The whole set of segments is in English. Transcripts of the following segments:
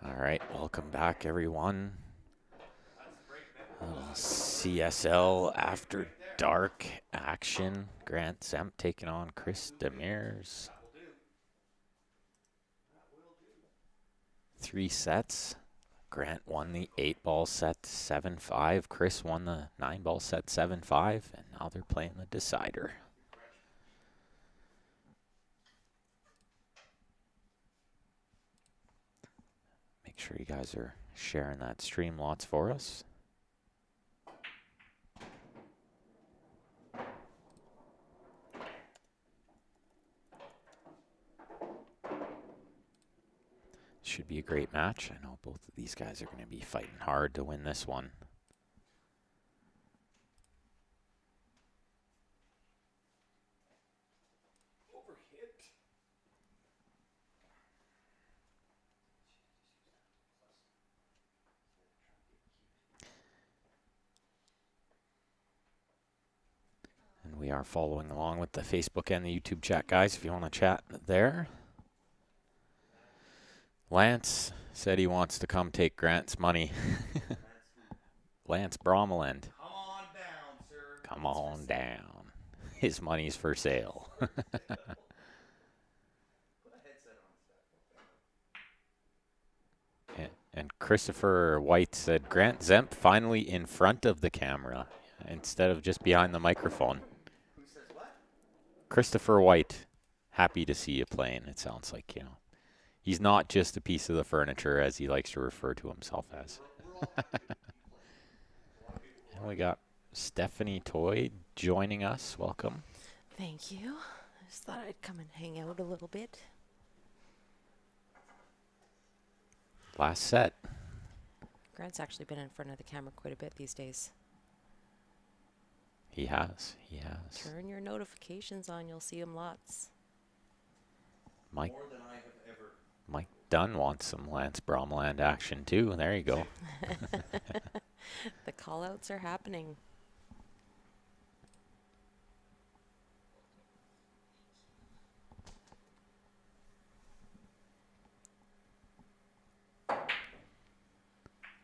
All right, welcome back, everyone. CSL After Dark action. Grant Zemp taking on Chris Demers. 3 sets. Grant won the 8-ball set 7-5. Chris won the 9-ball set 7-5. And now they're playing the decider. Make sure you guys are sharing that stream lots for us. Should be a great match. I know both of these guys are going to be fighting hard to win this one. And we are following along with the Facebook and the YouTube chat, guys, if you want to chat there. Lance said he wants to come take Grant's money. Lance Bromeland. Come on down, sir. Come on down. His money's for sale. And Christopher White said, Grant Zemp finally in front of the camera instead of just behind the microphone. Who says what? Christopher White, happy to see you playing. It sounds like, he's not just a piece of the furniture, as he likes to refer to himself as. And we got Stephanie Toy joining us. Welcome. Thank you. I just thought I'd come and hang out a little bit. Last set. Grant's actually been in front of the camera quite a bit these days. He has. He has. Turn your notifications on. You'll see him lots. Mike, More than I have ever. Mike Dunn wants some Lance Bromland action, too. There you go. The call-outs are happening.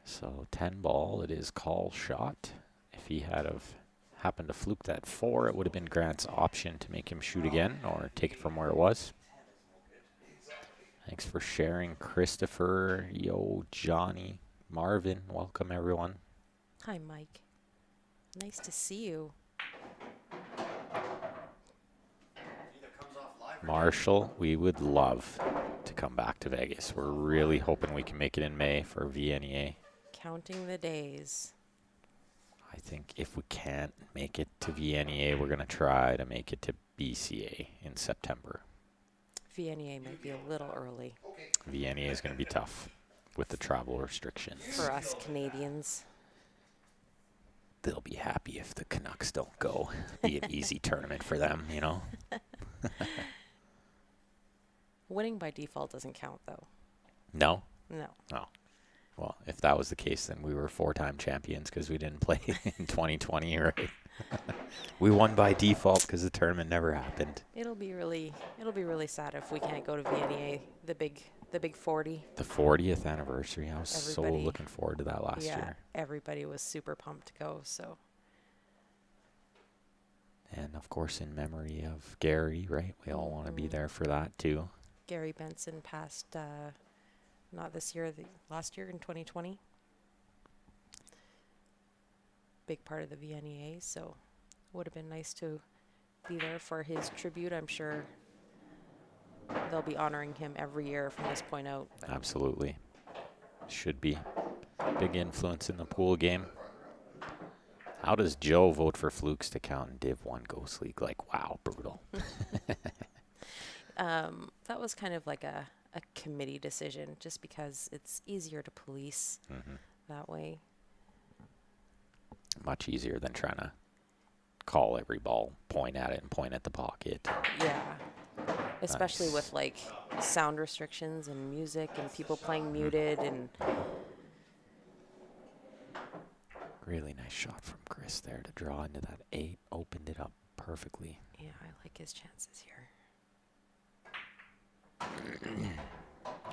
So 10 ball, it is call shot. If he had have happened to fluke that 4, it would have been Grant's option to make him shoot again or take it from where it was. Thanks for sharing, Christopher, Yo, Johnny, Marvin. Welcome, everyone. Hi, Mike. Nice to see you. Marshall, we would love to come back to Vegas. We're really hoping we can make it in May for VNEA. Counting the days. I think if we can't make it to VNEA, we're going to try to make it to BCA in September. VNEA might be a little early. VNEA is going to be tough with the travel restrictions. For us Canadians. They'll be happy if the Canucks don't go. Be an easy tournament for them, Winning by default doesn't count, though. No? No. Oh. Well, if that was the case, then we were 4-time champions because we didn't play in 2020, right? We won by default because the tournament never happened. It'll be really sad if we can't go to VNEA, the big 40. The 40th anniversary. I was so looking forward to that last year. Everybody was super pumped to go, so. And, of course, in memory of Gary, right? We all want to be there for that, too. Gary Benson passed, not this year, last year in 2020. Big part of the VNEA, so would have been nice to be there for his tribute. I'm sure they'll be honoring him every year from this point out. Absolutely. Should be. Big influence in the pool game. How does Joe vote for flukes to count in Div 1 Ghost League? Like, wow, brutal. That was kind of like a committee decision, just because it's easier to police that way. Much easier than trying to call every ball, point at it, and point at the pocket. Yeah. Especially with, like, sound restrictions and music and people playing muted and... Really nice shot from Chris there to draw into that 8. Opened it up perfectly. Yeah, I like his chances here.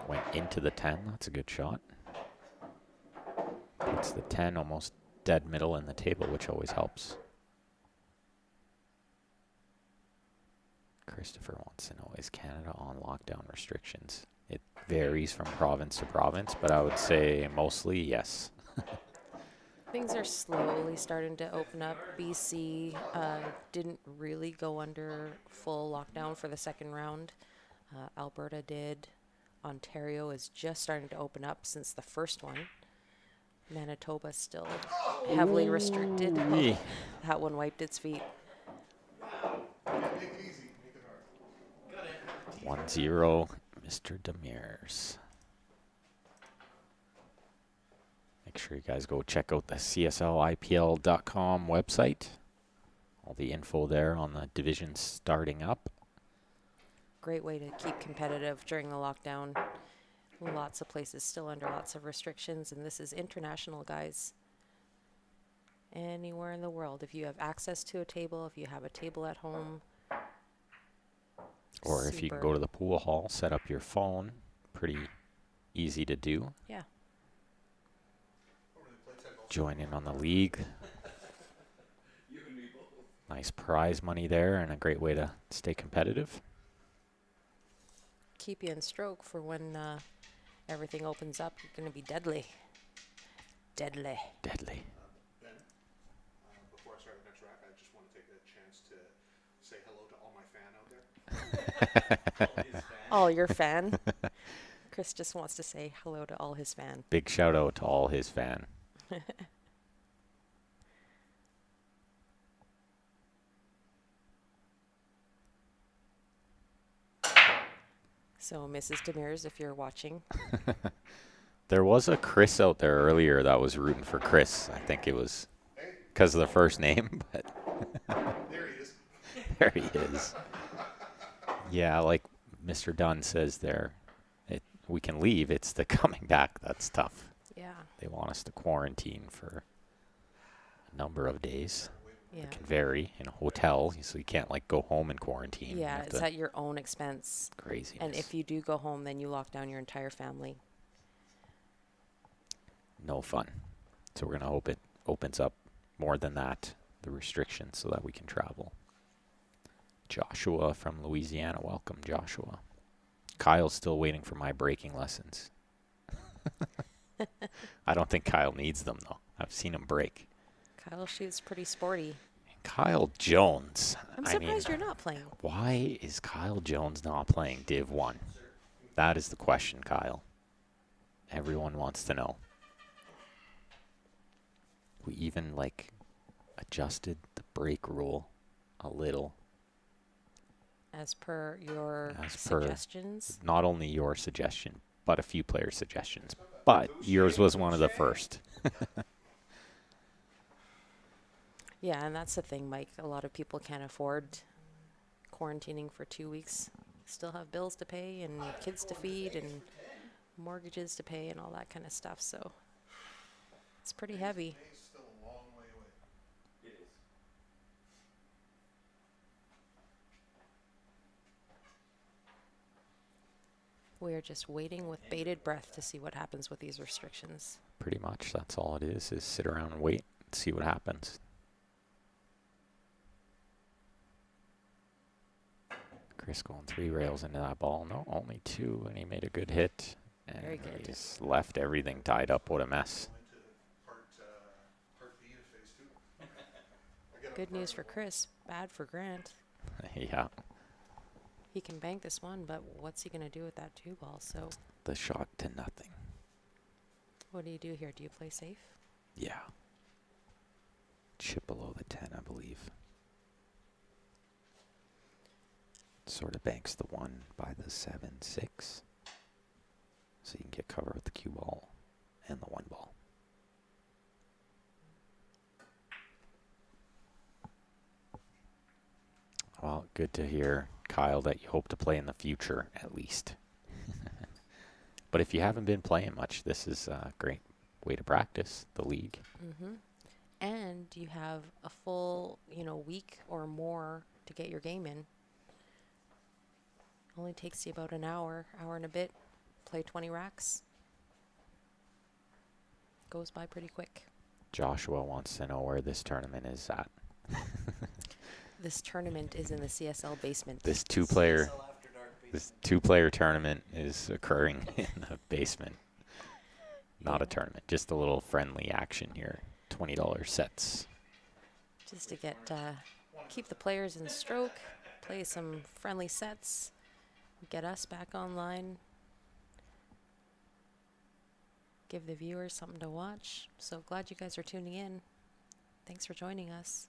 Went into the 10. That's a good shot. Puts the 10 almost dead middle in the table, which always helps. Christopher wants to know, is Canada on lockdown restrictions? It varies from province to province, but I would say mostly yes. Things are slowly starting to open up. BC didn't really go under full lockdown for the second round. Alberta did. Ontario is just starting to open up since the first one. Manitoba still heavily restricted. Ooh-wee. Oh, that one wiped its feet. Make it easy, make it hard. 1-0, Mr. Demers. Make sure you guys go check out the CSLIPL.com website. All the info there on the divisions starting up. Great way to keep competitive during the lockdown. Lots of places still under lots of restrictions, and this is international, guys. Anywhere in the world, if you have access to a table, if you have a table at home. Or if you can go to the pool hall, set up your phone. Pretty easy to do. Yeah. Join in on the league. Nice prize money there and a great way to stay competitive. Keep you in stroke for when everything opens up. You're going to be deadly. Deadly. Deadly. Ben, before I start the next rack, I just want to take a chance to say hello to all my fan out there. Oh, your fan? Chris just wants to say hello to all his fan. Big shout out to all his fan. So, Mrs. Demers, if you're watching, There was a Chris out there earlier that was rooting for Chris. I think it was because of the first name, but There he is. there he is. Yeah, like Mr. Dunn says there, we can leave. It's the coming back that's tough. yeah, They want us to quarantine for a number of days. yeah. It can vary in a hotel, so you can't like go home and quarantine. You Yeah, have it's to- at your own expense. craziness. And if you do go home, then you lock down your entire family. No fun. So we're gonna hope it opens up more than that, the restrictions, so that we can travel. Joshua from Louisiana, welcome, Joshua. Kyle's still waiting for my breaking lessons. I don't think Kyle needs them though. I've seen him break. Kyle shoots pretty sporty. Kyle Jones. I'm I surprised mean, you're not playing. why is Kyle Jones not playing Div 1? That is the question, Kyle. Everyone wants to know. We even like adjusted the break rule a little. As per your As per- suggestions. Not only your suggestion, but a few player suggestions. But yours was one of the first. Yeah, and that's the thing, Mike. A lot of people can't afford quarantining for 2 weeks. Still have bills to pay and kids to feed and mortgages to pay and all that kind of stuff. So it's pretty heavy. May's still a long way away. It is. We are just waiting with bated breath to see what happens with these restrictions. Pretty much that's all it is sit around and wait and see what happens. Chris going 3 rails into that ball. No, only 2, and he made a good hit. And Very good. he just left everything tied up. What a mess. Went to part B of phase 2. I get up Good part news of for the Chris. Bad for Grant. Yeah, He can bank this one, but what's he going to do with that 2 ball? So the shot to nothing. what do you do here? Do you play safe? Yeah. Chip below the 10, I believe. Sort of banks the 1 by the 7-6. So you can get cover with the cue ball and the 1 ball. Well, good to hear, Kyle, that you hope to play in the future, at least. But if you haven't been playing much, this is a great way to practice the league. Mm-hmm. And you have a full, week or more to get your game in. Only takes you about an hour and a bit play 20 racks. Goes by pretty quick. Joshua wants to know where this tournament is at. This tournament is in the CSL basement. This CSL two-player After Dark basement. this two-player tournament is occurring in the basement. Not a tournament, just a little friendly action here. $20 sets. Just to get keep the players in stroke, play some friendly sets, get us back online, give the viewers something to watch. So glad you guys are tuning in. Thanks for joining us.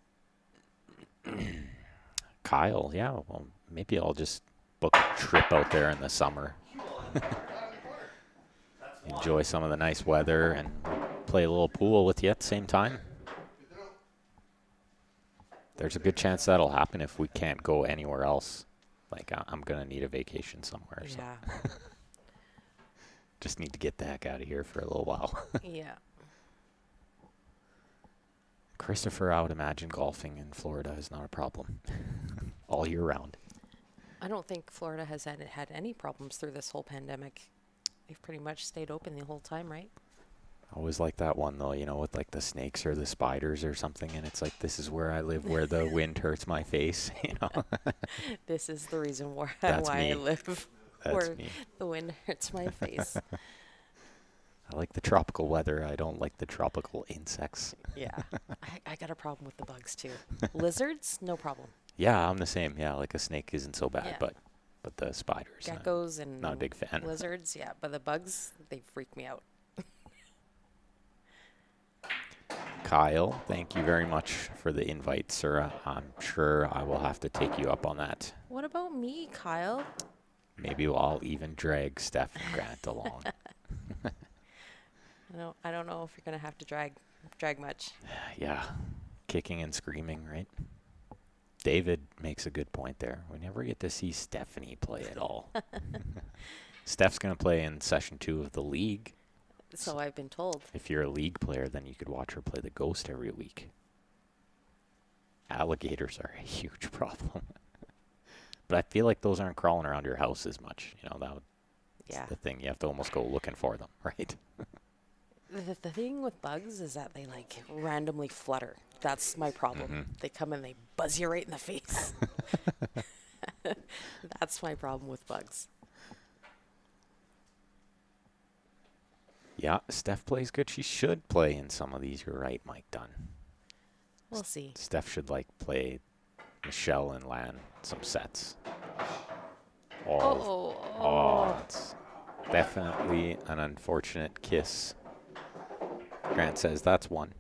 Kyle, yeah, well, maybe I'll just book a trip out there in the summer. Enjoy some of the nice weather and play a little pool with you at the same time. There's a good chance that'll happen if we can't go anywhere else. Like, I'm going to need a vacation somewhere. So Yeah. just need to get the heck out of here for a little while. Yeah. Christopher, I would imagine golfing in Florida is not a problem all year round. I don't think Florida has had any problems through this whole pandemic. They've pretty much stayed open the whole time, right? I always like that one, though, you know, with like the snakes or the spiders or something. And it's like, this is where I live, where the wind hurts my face, you know. This is the reason why That's I me. live That's where me. the wind hurts my face. I like the tropical weather. I don't like the tropical insects. Yeah. I got a problem with the bugs too. Lizards, no problem. Yeah, I'm the same. Yeah, like a snake isn't so bad, Yeah. but the spiders. Geckos and not a big fan. lizards, yeah. But the bugs, they freak me out. Kyle, thank you very much for the invite, sir. I'm sure I will have to take you up on that. What about me, Kyle? Maybe I'll even drag Steph and Grant along. I don't know if you're gonna have to drag much. Yeah, kicking and screaming, right? David makes a good point there. We never get to see Stephanie play at all. Steph's going to play in session 2 of the league. So I've been told. If you're a league player, then you could watch her play the Ghost every week. Alligators are a huge problem. But I feel like those aren't crawling around your house as much. You know, that's Yeah. the thing. You have to almost go looking for them, right? The thing with bugs is that they like randomly flutter. That's my problem. Mhm. They come and they buzz you right in the face. That's my problem with bugs. Yeah, Steph plays good. She should play in some of these. You're right, Mike Dunn. We'll see. Steph should play Michelle and Lan some sets. Oh, it's definitely an unfortunate kiss. Grant says that's one.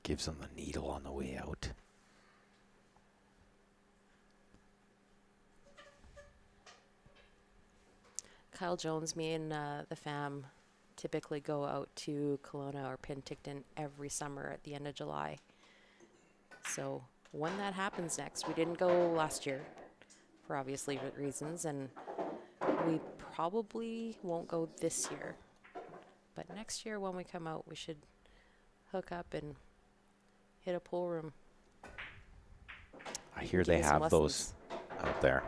Gives him the needle on the way out. Kyle Jones, me and the fam typically go out to Kelowna or Penticton every summer at the end of July. So when that happens next, we didn't go last year for obviously reasons, and we probably won't go this year. But next year when we come out, we should hook up and hit a pool room. I hear Give they you some have those out there.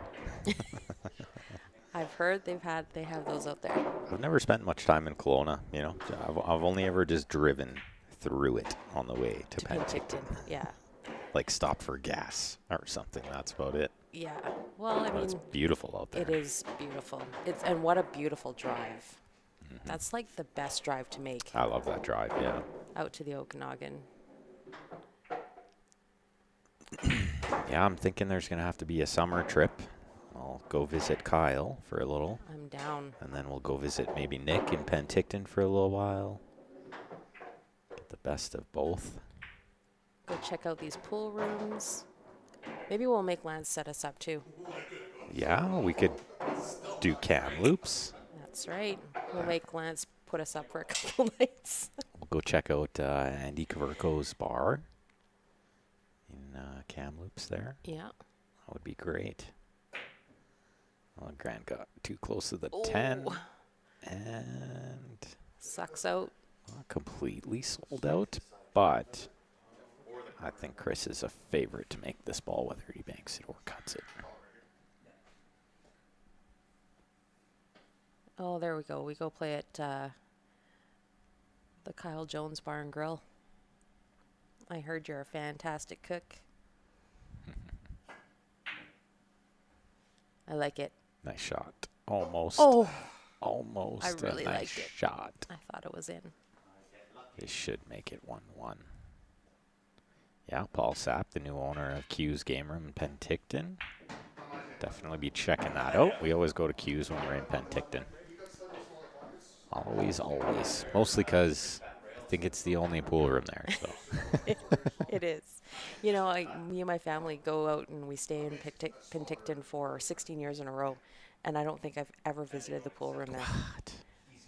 I've heard they have those out there. I've never spent much time in Kelowna, you know. I've only ever just driven through it on the way to Penticton. Yeah. Like stopped for gas or something. That's about it. Yeah. Well, I But it's mean, beautiful out there. it is beautiful. And what a beautiful drive. That's like the best drive to make I love that drive, yeah. out to the Okanagan. Yeah, I'm thinking there's going to have to be a summer trip. I'll go visit Kyle for a little, I'm down. and then we'll go visit maybe Nick in Penticton for a little while. Get the best of both. Go check out these pool rooms. Maybe we'll make Lance set us up too. Yeah, we could do cam loops. That's right. We'll make Lance put us up for a couple nights. We'll go check out Andy Kavirko's bar in Kamloops there. Yeah. That would be great. Well, Grant got too close to the 10. Oh. And Sucks out. not completely sold out, but I think Chris is a favorite to make this ball, whether he banks it or cuts it. Oh, there we go. We go play at the Kyle Jones Bar and Grill. I heard you're a fantastic cook. I like it. Nice shot. Almost. Oh, Almost. I really a nice liked it. shot. I thought it was in. They should make it 1-1. Yeah, Paul Sapp, the new owner of Q's Game Room in Penticton. Definitely be checking that out. We always go to Q's when we're in Penticton. Always, always. Mostly because I think it's the only pool room there. So It is. You know, me and my family go out and we stay in Penticton for 16 years in a row, and I don't think I've ever visited the pool room there. what?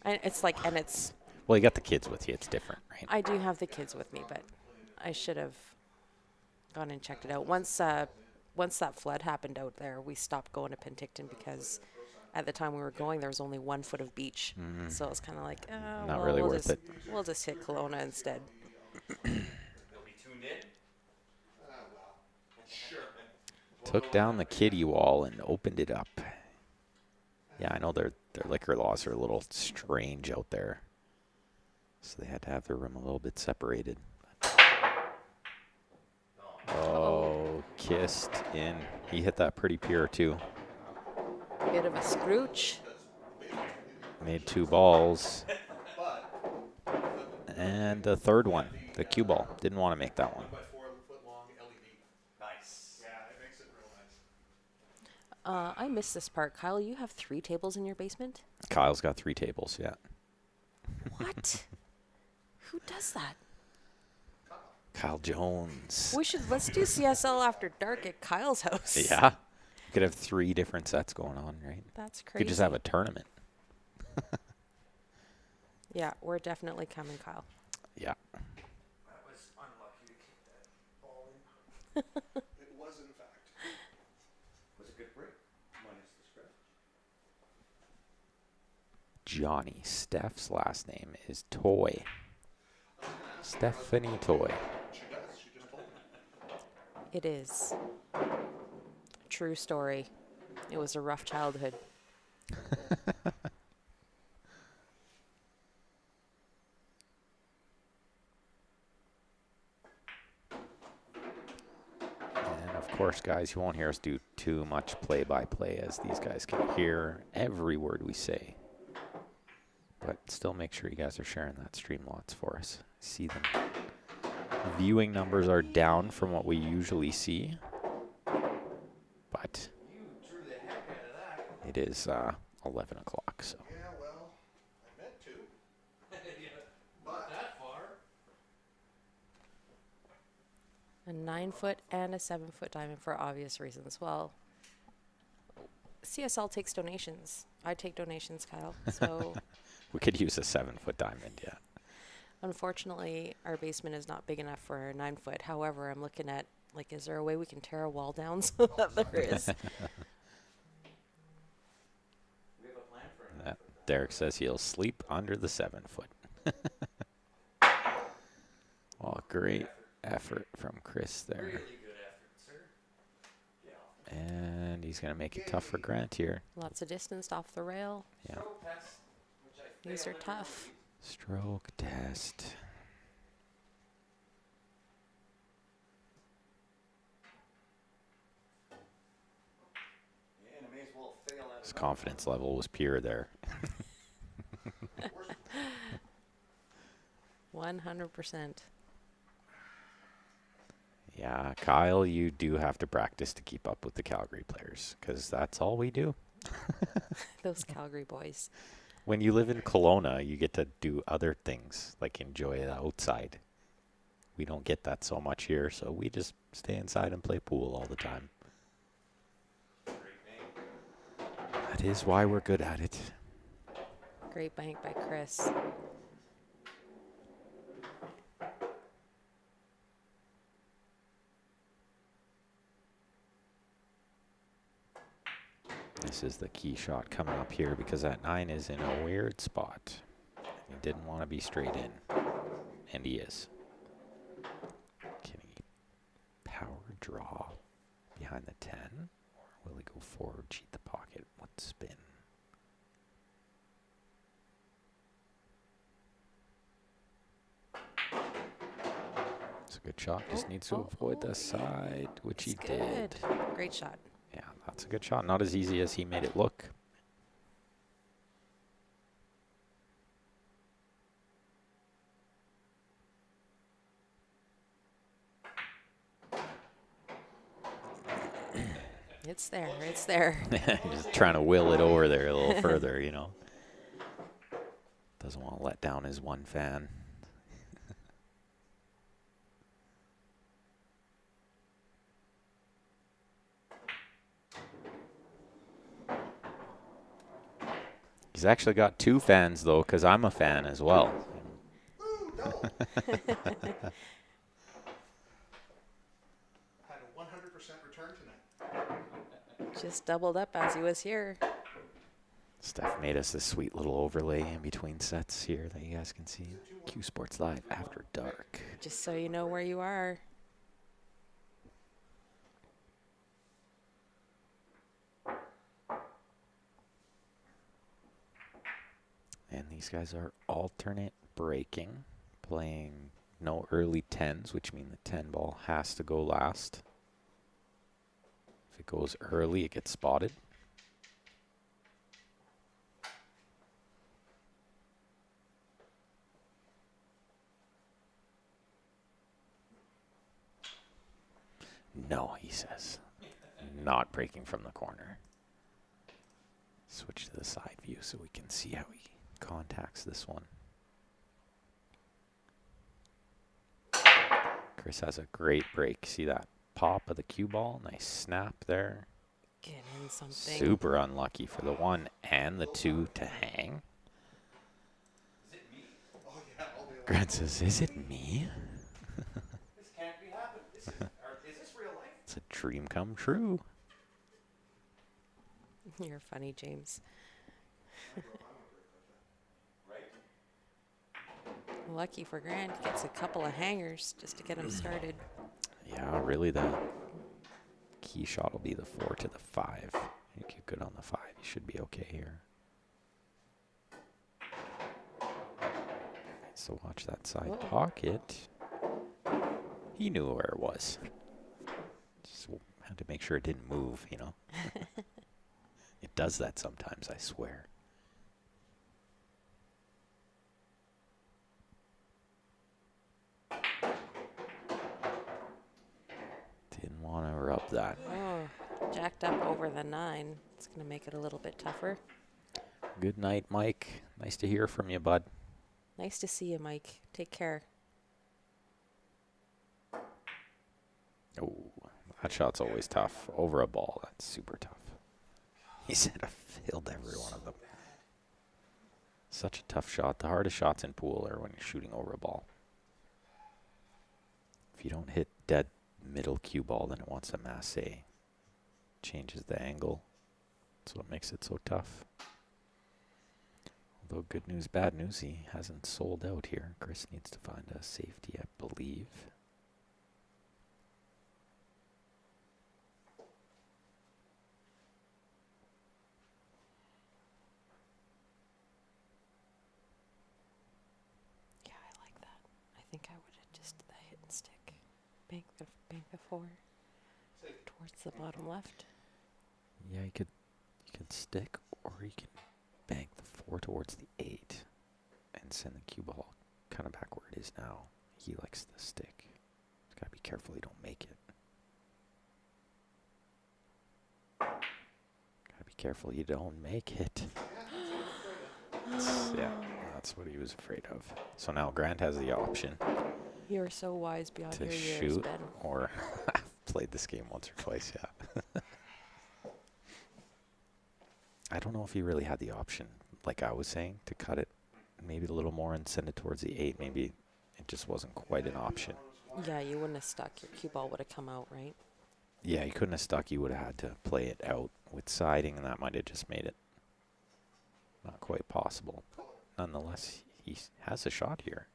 And it's like, and it's, Well, you got the kids with you. It's different, right? I do have the kids with me, but I should have gone and checked it out. Once that flood happened out there, we stopped going to Penticton because at the time we were going, there was only 1 foot of beach. So it was kind of like, Not well, really we'll worth just, it. We'll just hit Kelowna instead. You'll be tuned in. Well, sure. Took down the kiddie wall and opened it up. Yeah, I know their liquor laws are a little strange out there. So they had to have their room a little bit separated. Oh, kissed in. He hit that pretty pure too. Bit of a scrooch. Made 2 balls. And the third one, the cue ball. Didn't want to make that one. By 4 foot long LED. Nice. Yeah, it makes it real nice. I missed this part. Kyle, you have 3 tables in your basement? Kyle's got 3 tables, yeah. What? Who does that? Kyle Jones. Let's do CSL after dark at Kyle's house. Yeah. You could have 3 different sets going on, right? That's You crazy. could just have a tournament. Yeah, we're definitely coming, Kyle. Yeah. That was unlucky to kick that ball in. It was, in fact. Was a good break, minus the scratch. Johnny. Steph's last name is Toy. Stephanie Toy. She does. She just told me. It is. True story. It was a rough childhood. And of course, guys, you won't hear us do too much play-by-play as these guys can hear every word we say. But still make sure you guys are sharing that stream lots for us. See them. Viewing numbers are down from what we usually see. But You drew the heck out of that. it is 11 o'clock, so. Yeah, well, I meant to. Yeah, But not that far. A 9-foot and a 7-foot diamond for obvious reasons. Well, CSL takes donations. I take donations, Kyle. So We could use a 7-foot diamond, yeah. unfortunately, our basement is not big enough for a 9-foot. However, I'm looking at, like, is there a way we can tear a wall down so that there is? We have a plan for it. Derek says he'll sleep under the 7-foot. Well, great effort from Chris there. Really good effort, sir. Yeah. And he's going to make it tough for Grant here. Lots of distance off the rail. Yeah. Stroke test, which I These are failed in one tough. week. Stroke test. Yeah, and I may as well fail at His it. confidence level was pure there. 100%. Yeah, Kyle, you do have to practice to keep up with the Calgary players because that's all we do. Those Calgary boys. When you live in Kelowna, you get to do other things like enjoy the outside. We don't get that so much here, so we just stay inside and play pool all the time. Great name. That is why we're good at it. Great bank by Chris. This is the key shot coming up here because that 9 is in a weird spot. He didn't want to be straight in, and he is. Can he power draw behind the 10, or will he go forward, cheat the pocket? What spin? good shot. Just needs to avoid the side, which he It's did. good. Great shot. Yeah, that's a good shot. Not as easy as he made it look. It's there. It's there. Just trying to will it over there a little further, you know. Doesn't want to let down his one fan. He's actually got 2 fans, though, because I'm a fan as well. Woo, double. Had a 100% return tonight. Just doubled up as he was here. Steph made us this sweet little overlay in between sets here that you guys can see. Q Sports Live After Dark. Just so you know where you are. And these guys are alternate breaking, playing no early 10s, which mean the 10 ball has to go last. If it goes early, it gets spotted. No, he says. Not breaking from the corner. Switch to the side view so we can see how he contacts this one. Chris has a great break. See that pop of the cue ball? Nice snap there. Get in something. Super unlucky for the 1 and the 2 to hang. Oh, yeah, all day long. Grant says, is it me? This can't be happening. Is this real life? It's a dream come true. You're funny, James. Lucky for Grant, he gets a couple of hangers just to get him started. Yeah, really the key shot will be the 4 to the 5. You get good on the 5, you should be okay here. So watch that side Whoa. pocket. He knew where it was. Just had to make sure it didn't move, you know. It does that sometimes, I swear. Didn't want to rub that. Oh, jacked up over the 9. It's going to make it a little bit tougher. Good night, Mike. Nice to hear from you, bud. Nice to see you, Mike. Take care. Oh, that shot's always tough. Over a ball, that's super tough. He said I failed every one of them. Such a tough shot. The hardest shots in pool are when you're shooting over a ball. If you don't hit dead middle cue ball, then it wants to masse. Changes the angle. That's what makes it so tough. Although good news, bad news, he hasn't sold out here. Chris needs to find a safety, I believe. Yeah, I like that. I think I would have just the hit and stick. Bank the 4 towards the bottom left. Yeah, you could stick, or you can bank the 4 towards the 8 and send the cue ball kind of back where it is now. He likes the stick. Just gotta be careful you don't make it. Gotta be careful you don't make it. Yeah, that's what he was afraid of. So now Grant has the option You're so wise beyond to your years, shoot, Ben. or I've played this game once or twice, yeah. I don't know if he really had the option, like I was saying, to cut it maybe a little more and send it towards the 8. Maybe it just wasn't quite an option. Yeah, you wouldn't have stuck. Your cue ball would have come out, right? Yeah, he couldn't have stuck. He would have had to play it out with siding, and that might have just made it not quite possible. Nonetheless, he has a shot here.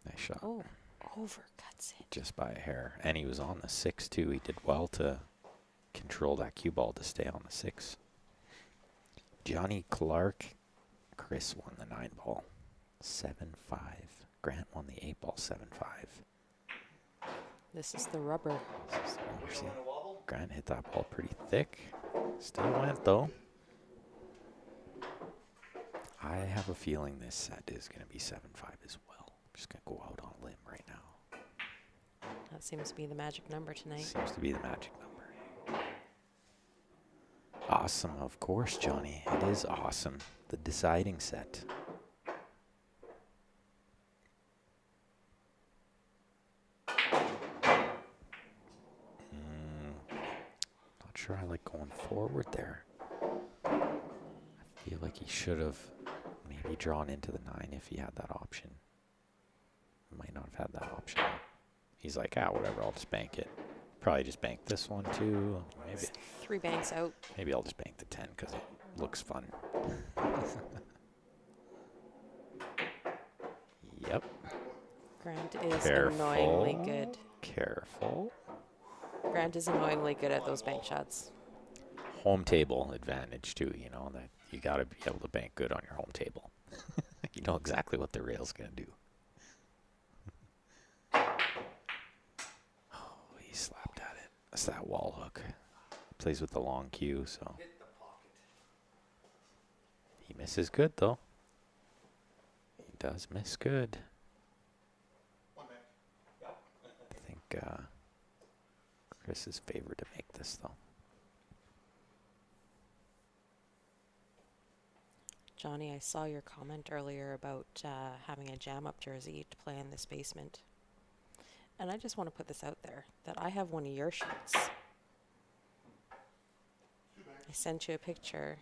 Nice shot. Oh, overcuts it. Just by a hair. And he was on the 6 too. He did well to control that cue ball to stay on the 6. Johnny Clark. Chris won the 9 ball. 7-5. Grant won the 8 ball. 7-5. This is the rubber. This is the rubber. See, Grant hit that ball pretty thick. Still went though. I have a feeling this set is going to be 7-5 as well. I'm just going to go out on a limb right now. That seems to be the magic number tonight. Seems to be the magic number. Awesome, of course, Johnny. It is awesome. The deciding set. Not sure I like going forward there. I feel like he should have maybe drawn into the 9 if he had that option. Might not have had that option. He's like, whatever, I'll just bank it. Probably just bank this one too. Maybe 3 banks out. maybe I'll just bank the 10 because it looks fun. Yep. Grant is Careful. annoyingly good. Careful. Grant is annoyingly good at those bank shots. Home table advantage too, you know, that you got to be able to bank good on your home table. You know exactly what the rail's going to do. Oh, he slapped at it. That's that wall hook. Plays with the long cue, so. Hit the pocket. He misses good, though. He does miss good. One bank. I think Chris is favored to make this, though. Johnny, I saw your comment earlier about having a jam-up jersey to play in this basement. And I just want to put this out there, that I have one of your shirts. I sent you a picture.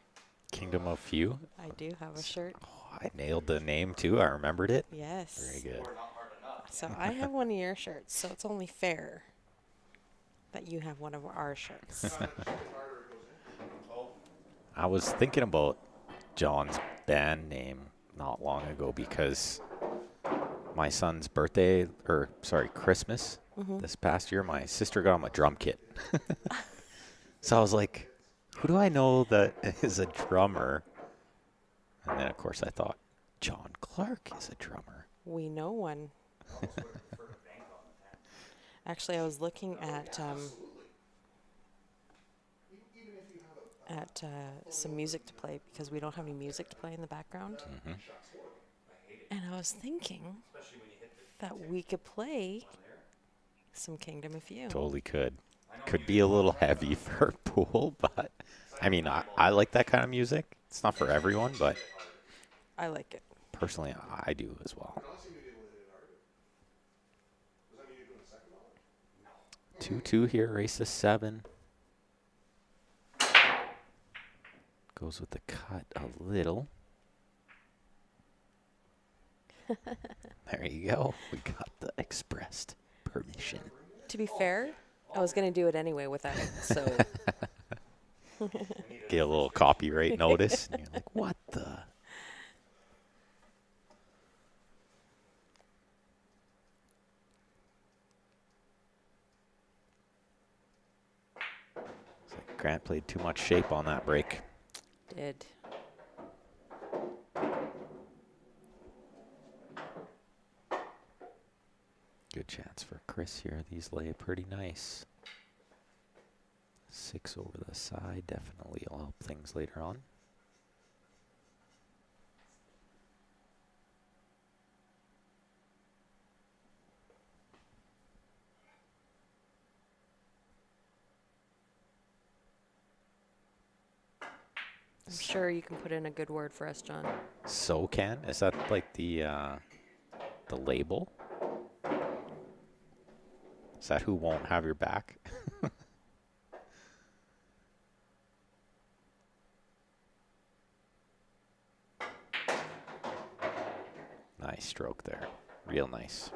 Kingdom of Few. I do have a shirt. Oh, I nailed the name, too. I remembered it. Yes. Very good. So I have one of your shirts, so it's only fair that you have one of our shirts. I was thinking about John's band name not long ago because my son's birthday, Christmas this past year, my sister got him a drum kit. So I was like, who do I know that is a drummer? And then, of course, I thought, John Clark is a drummer. We know one. Actually, I was looking at some music to play because we don't have any music to play in the background. And I was thinking that we could play some Kingdom of You. Totally could. Could be a little heavy for a pool, but I mean, I like that kind of music. It's not for everyone, but I like it. personally, I do as well. 2-2 here, race to 7. Goes with the cut a little. There you go. We got the expressed permission. To be fair, I was going to do it anyway without it, so Get a little copyright notice, and you're like, what the? It's like Grant played too much shape on that break. did. Good chance for Chris here. These lay pretty nice. 6 over the side definitely will help things later on. I'm sure you can put in a good word for us, John. SoCan? Is that like the label? Is that who won't have your back? Nice stroke there. Real nice.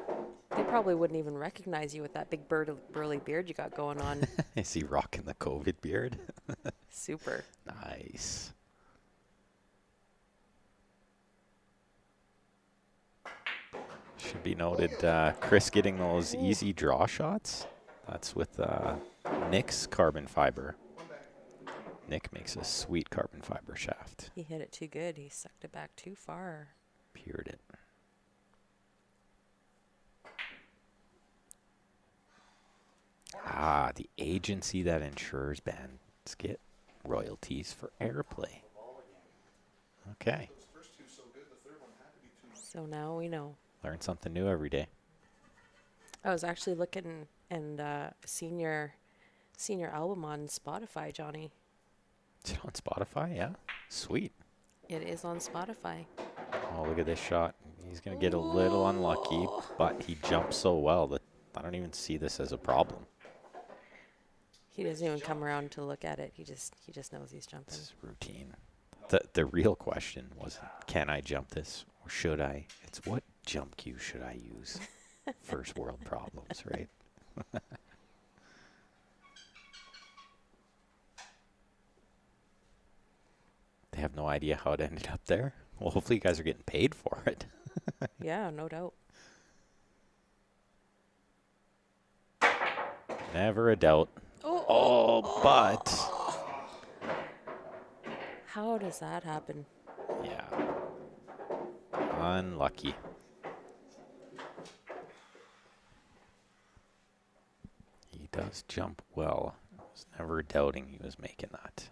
They probably wouldn't even recognize you with that big burly beard you got going on. Is he rocking the COVID beard? Super. Nice. Should be noted, Chris getting those easy draw shots. That's with Nick's carbon fiber. Nick makes a sweet carbon fiber shaft. He hit it too good. He sucked it back too far. Peered it. Ah, the agency that ensures bands get royalties for airplay. Okay. Those first two so good, the third one had to be too much. So now we know. Learn something new every day. I was actually looking and senior album on Spotify, Johnny. Is it on Spotify? Yeah. Sweet. It is on Spotify. Oh, look at this shot. He's going to get a little unlucky, but he jumps so well that I don't even see this as a problem. He doesn't even come around to look at it. He just knows he's jumping. This is routine. The real question wasn't, can I jump this or should I? It's what jump cue should I use? First world problems, right? They have no idea how it ended up there. Well, hopefully you guys are getting paid for it. Yeah, no doubt. Never a doubt. Oh, but How does that happen? yeah, unlucky. He does jump well. I was never doubting he was making that.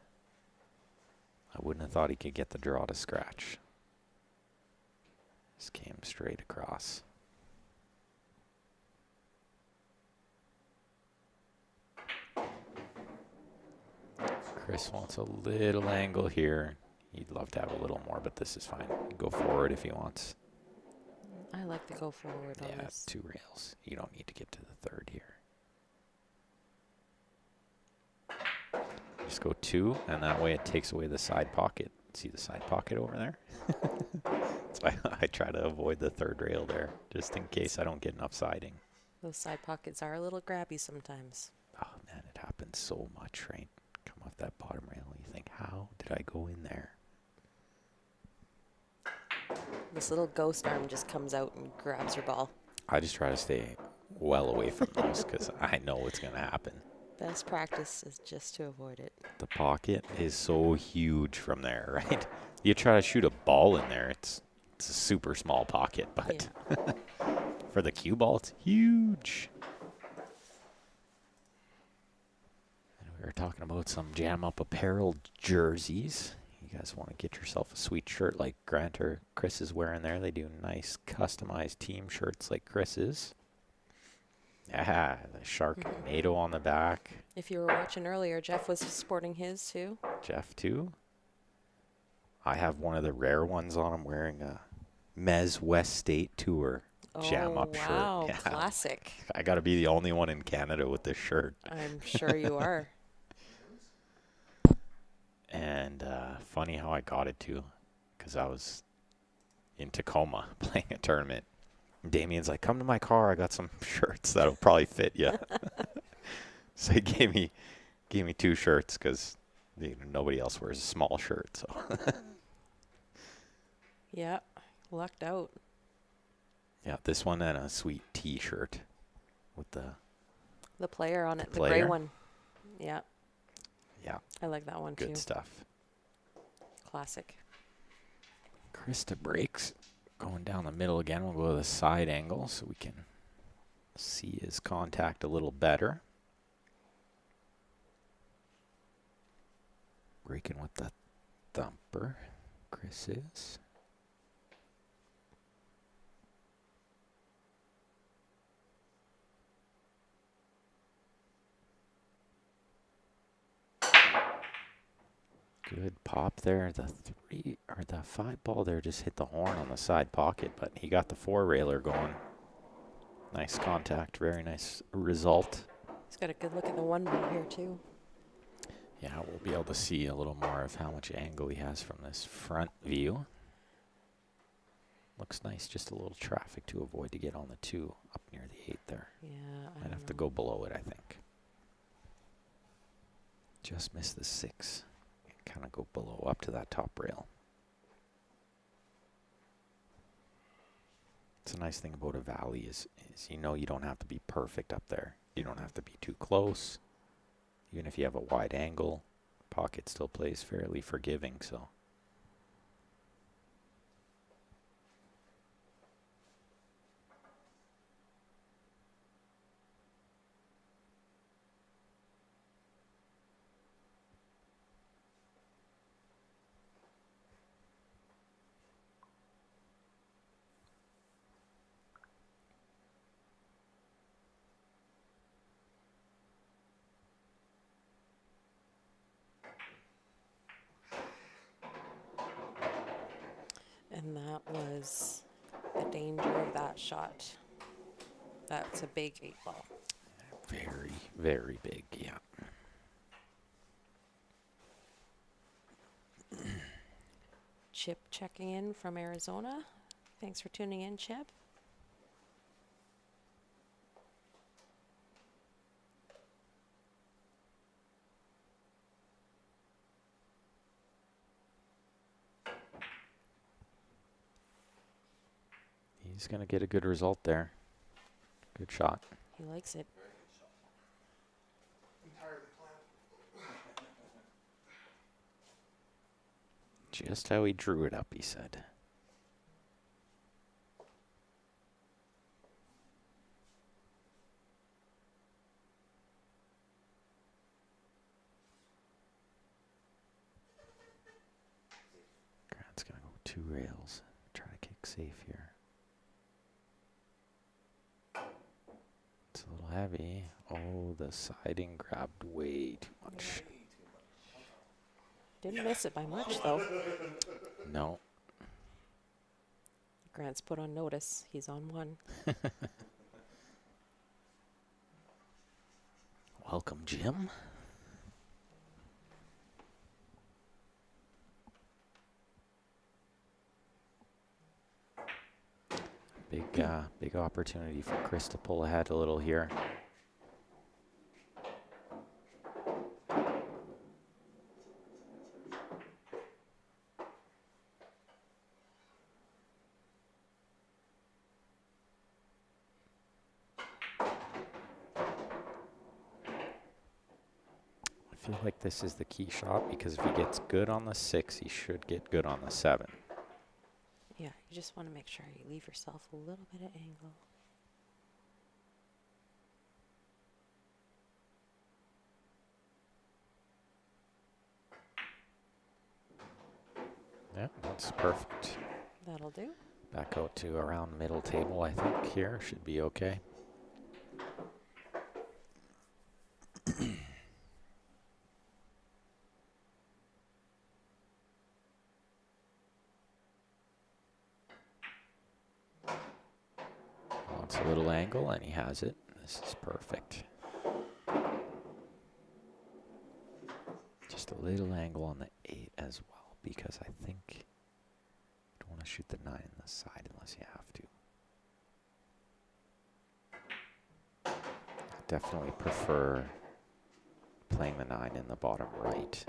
I wouldn't have thought he could get the draw to scratch. Just came straight across. Chris wants a little angle here. He'd love to have a little more, but this is fine. Go forward if he wants. I like to go forward on Yeah, this. 2 rails. You don't need to get to the third here. Just go 2, and that way it takes away the side pocket. See the side pocket over there? That's why I try to avoid the third rail there, just in case I don't get enough siding. Those side pockets are a little grabby sometimes. Oh man, it happens so much, right? Come off that bottom rail, and you think, how did I go in there? This little ghost arm just comes out and grabs your ball. I just try to stay well away from those because I know what's going to happen. Best practice is just to avoid it. The pocket is so huge from there, right? You try to shoot a ball in there, it's a super small pocket, but for the cue ball, it's huge. And we were talking about some Jam Up Apparel jerseys. You guys want to get yourself a sweet shirt like Grant or Chris is wearing there. They do nice customized team shirts like Chris's. Yeah, the Sharknado on the back. If you were watching earlier, Jeff was sporting his too. Jeff too. I have one of the rare ones on. I'm wearing a Mez West State Tour Jam Up shirt. Wow, Yeah. classic. I got to be the only one in Canada with this shirt. I'm sure you are. And funny how I got it too, because I was in Tacoma playing a tournament. Damien's like, come to my car. I got some shirts that'll probably fit you. So he gave me 2 shirts because nobody else wears a small shirt. So Yeah, lucked out. yeah, this one and a sweet T-shirt with the player on it, the player? gray one. Yeah, yeah, I like that one good too. stuff. Classic. Krista breaks. Going down the middle again. We'll go to the side angle so we can see his contact a little better. Breaking with the thumper. Chris is. Good pop there. The 5 ball there just hit the horn on the side pocket, but he got the 4 railer going. Nice contact, very nice result. He's got a good look at the 1 ball here too. Yeah, we'll be able to see a little more of how much angle he has from this front view. Looks nice, just a little traffic to avoid to get on the 2 up near the 8 there. Yeah, Might have to go below it, I think. Just missed the 6. Kind of go below up to that top rail. It's a nice thing about a valley is you know you don't have to be perfect up there. You don't have to be too close. Even if you have a wide angle, Pocket still plays fairly forgiving, so. And that was the danger of that shot. That's a big 8-ball. Very, very big, yeah. Chip checking in from Arizona. Thanks for tuning in, Chip. He's going to get a good result there. Good shot. He likes it. Entirely planned. Just how he drew it up, he said. Grant's going to go 2 rails. Try to kick safe here. It's a little heavy. Oh, the siding grabbed way too much. Didn't miss it by much, though. No. Grant's put on notice. He's on 1. Welcome, Jim. Big opportunity for Chris to pull ahead a little here. I feel like this is the key shot because if he gets good on the 6, he should get good on the 7. Yeah, you just want to make sure you leave yourself a little bit of angle. Yeah, that's perfect. That'll do. Back out to around middle table, I think, here. Should be okay. Wants a little angle, and he has it. This is perfect. Just a little angle on the 8 as well, because I think you don't want to shoot the 9 on the side unless you have to. Definitely prefer playing the 9 in the bottom right.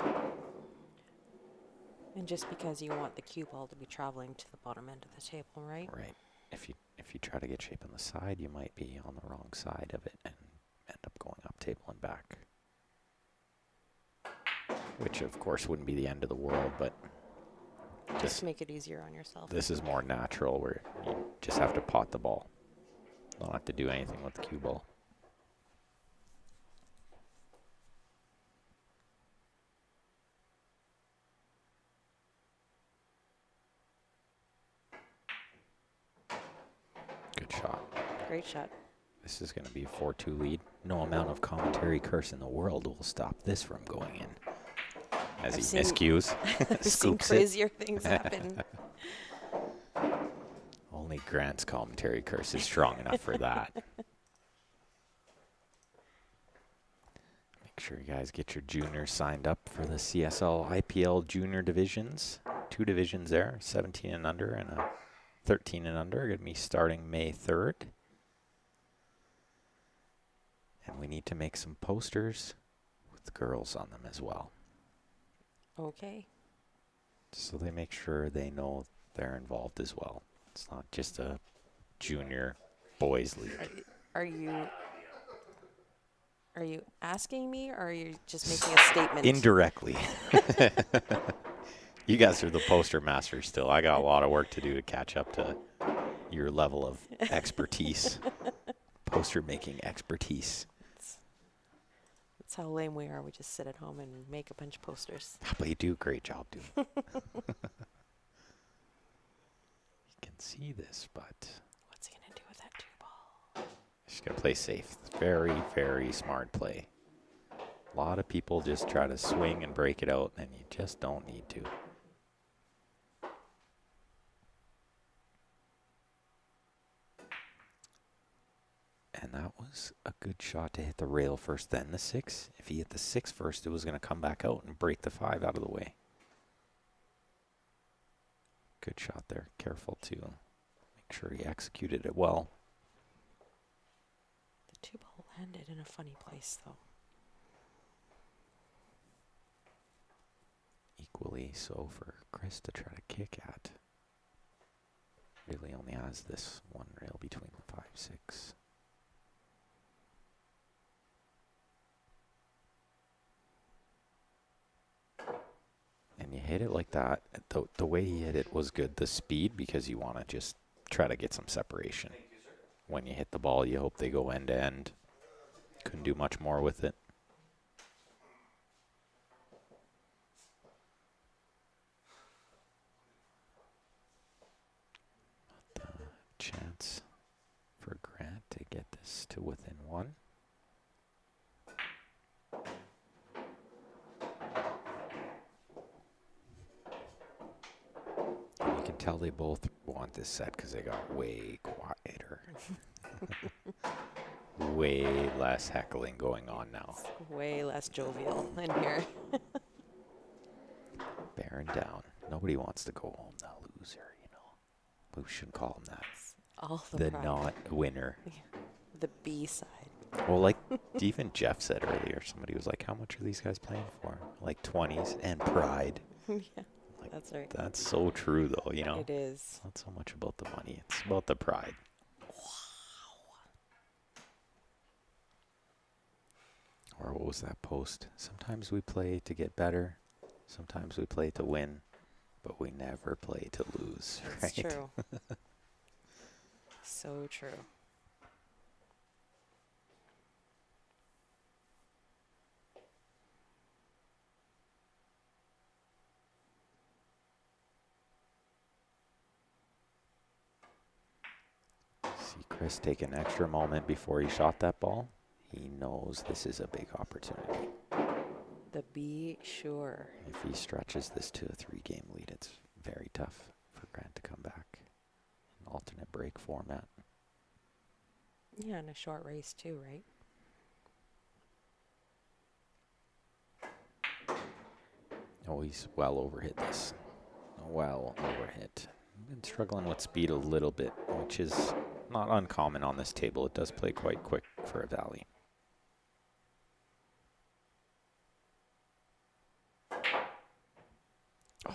And just because you want the cue ball to be traveling to the bottom end of the table, right? Right. If you try to get shape on the side, you might be on the wrong side of it and end up going up table and back. Which, of course, wouldn't be the end of the world, but Just make it easier on yourself. this is more natural where you just have to pot the ball. Don't have to do anything with the cue ball. Good shot. Great shot. This is going to be a 4-2 lead. No amount of commentary curse in the world will stop this from going in. As I've he seen- miscues, I've seen scoops it. crazier things happen. Only Grant's commentary curse is strong enough for that. Make sure you guys get your juniors signed up for the CSL IPL junior divisions. 2 divisions there, 17 and under and a 13 and under. Going to be starting May 3rd. And we need to make some posters with girls on them as well. Okay. So they make sure they know they're involved as well. It's not just a junior boys league. Are you Are you asking me, or are you just making a statement? Indirectly. You guys are the poster masters still. I got a lot of work to do to catch up to your level of expertise. Poster making expertise. That's how lame we are. We just sit at home and make a bunch of posters. But you do a great job, dude. You can see this, but What's he gonna do with that 2 ball? just gonna play safe. Very, very smart play. A lot of people just try to swing and break it out, and you just don't need to. And that was a good shot to hit the rail first, then the 6. If he hit the 6 first, it was going to come back out and break the 5 out of the way. Good shot there. Careful to make sure he executed it well. The 2 ball landed in a funny place, though. Equally so for Chris to try to kick at. Really only has this one rail between the 5, 6. And you hit it like that. The way he hit it was good. The speed, because you want to just try to get some separation. When you hit the ball, you hope they go end to end. Couldn't do much more with it. Chance for Grant to get this to within 1. And you can tell they both want this set because they got way quieter. Way less heckling going on now. It's way less jovial in here. Bearing down. Nobody wants to go home that loser, you know. We shouldn't call him that. All the The pride. not winner. The B side. Well, like even Jeff said earlier, somebody was like, how much are these guys playing for? Like 20s and pride. Yeah, Like, that's right. that's so true, though, you know? It is. It's not so much about the money. It's about the pride. Or what was that post? Sometimes we play to get better. Sometimes we play to win. But we never play to lose, right? It's true. So true. See Chris take an extra moment before he shot that ball. He knows this is a big opportunity. The B sure. If he stretches this to a 3-game lead, it's very tough for Grant to come back. An alternate break format. Yeah, and a short race too, right? Oh, he's well overhit this. Well overhit. Been struggling with speed a little bit, which is not uncommon on this table. It does play quite quick for a Valley. Oh,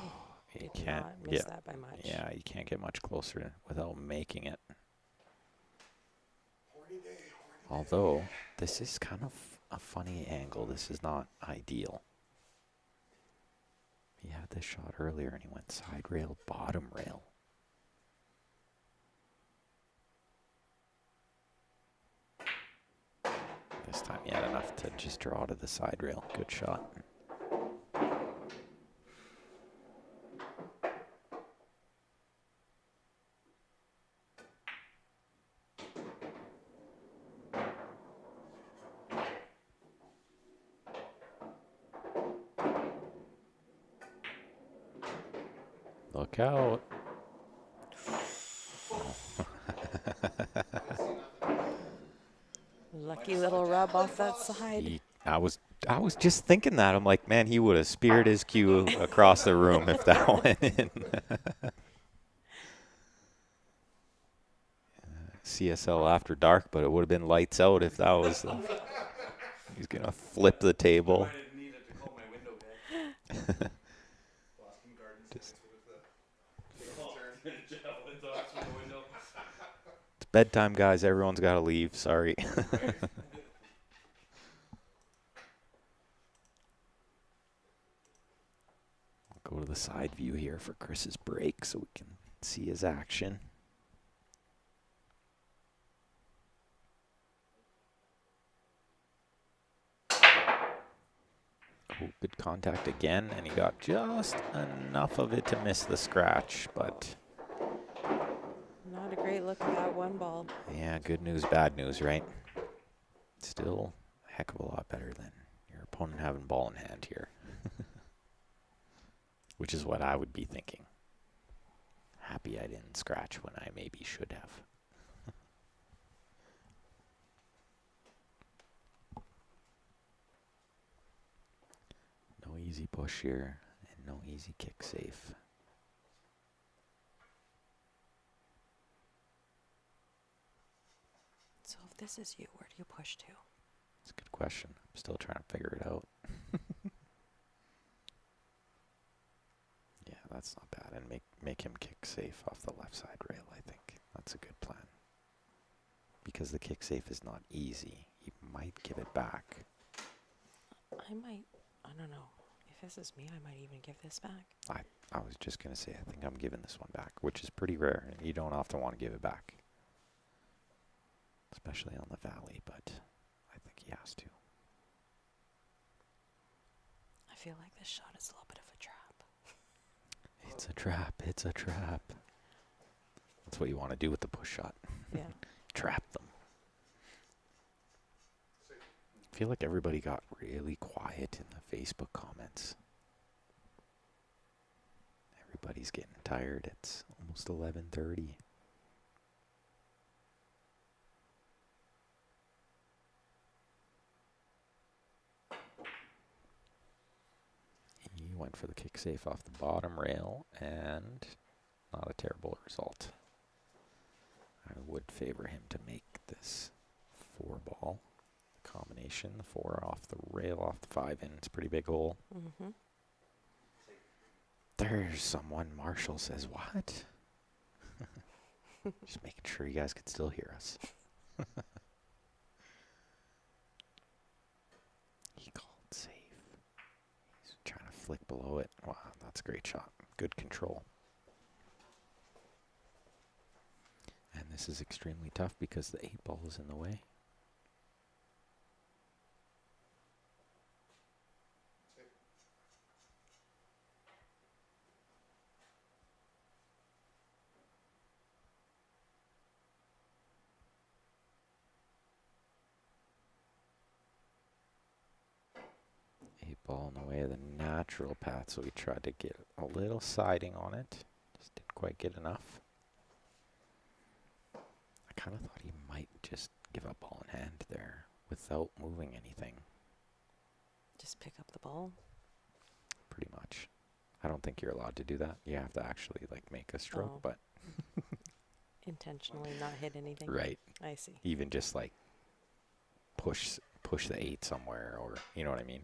you Did can't. not miss that by much. Yeah, you can't get much closer without making it. Although, this is kind of a funny angle. This is not ideal. He had this shot earlier and he went side rail, bottom rail. This time he had enough to just draw to the side rail. Good shot. Look out. Lucky little rub off that side. I was just thinking that. I'm like, man, he would have speared his cue across the room if that went in. CSL after dark, but it would have been lights out if that was. He's gonna flip the table. I didn't need it to call my window guy. Boston Garden Center with the javelin toss from the window. It's bedtime, guys. Everyone's got to leave. Sorry. Go to the side view here for Chris's break so we can see his action. Oh, good contact again, and he got just enough of it to miss the scratch, but Not a great look at that one ball. yeah, good news, bad news, right? Still a heck of a lot better than your opponent having ball in hand here. Which is what I would be thinking. Happy I didn't scratch when I maybe should have. No easy push here, and no easy kick safe. So if this is you, where do you push to? It's a good question. I'm still trying to figure it out. Yeah, that's not bad. And make him kick safe off the left side rail, I think. That's a good plan. Because the kick safe is not easy. He might give it back. I don't know. If this is me, I might even give this back. I was just going to say, I think I'm giving this one back, which is pretty rare. And you don't often want to give it back. Especially on the valley, but I think he has to. I feel like this shot is a little bit of a trap. It's a trap. It's a trap. That's what you want to do with the push shot. Yeah. Trap them. I feel like everybody got really quiet in the Facebook comments. Everybody's getting tired. It's almost 11:30. He went for the kick safe off the bottom rail, and not a terrible result. I would favor him to make this 4-ball combination. The 4 off the rail, off the 5 in. It's a pretty big hole. Mm-hmm. There's someone. Marshall says, what? Just making sure you guys can still hear us. He called safe. He's trying to flick below it. Wow, that's a great shot. Good control. And this is extremely tough because the 8-ball is in the way. Ball in the way of the natural path, so he tried to get a little siding on it. Just didn't quite get enough. I kind of thought he might just give up ball in hand there without moving anything. Just pick up the ball. Pretty much. I don't think you're allowed to do that. You have to actually like make a stroke, Oh. but Intentionally not hit anything. right. I see. Even just like push the 8 somewhere, or you know what I mean.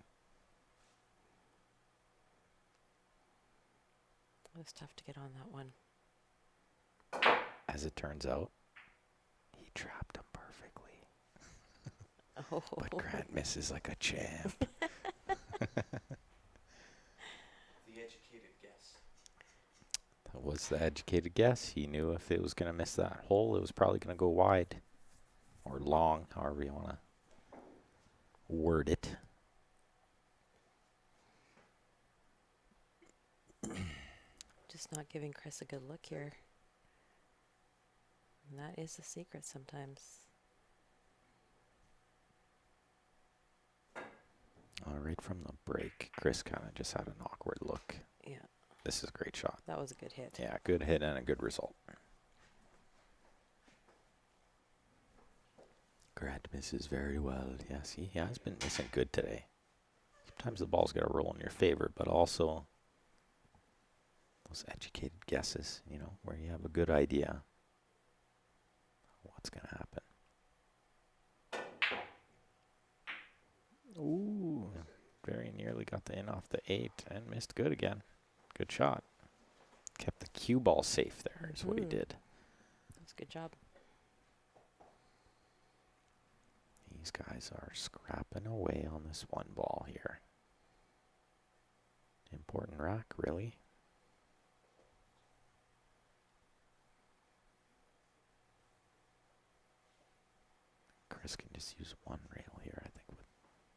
It was tough to get on that one. As it turns out, he trapped him perfectly. Oh. But Grant misses like a champ. The educated guess. That was the educated guess. He knew if it was going to miss that hole, it was probably going to go wide. Or long, however you want to word it. Just not giving Chris a good look here. And that is the secret sometimes. Right from the break, Chris kind of just had an awkward look. Yeah, This is a great shot. that was a good hit. Yeah, good hit and a good result. Grant misses very well. Yes, he has been missing good today. Sometimes the ball's got to roll in your favor, but also those educated guesses, you know, where you have a good idea what's going to happen. Ooh, very nearly got the in off the 8 and missed good again. Good shot. Kept the cue ball safe there is what he did. That was a good job. These guys are scrapping away on this 1 ball here. Important rack, really? Chris can just use one rail here, I think, with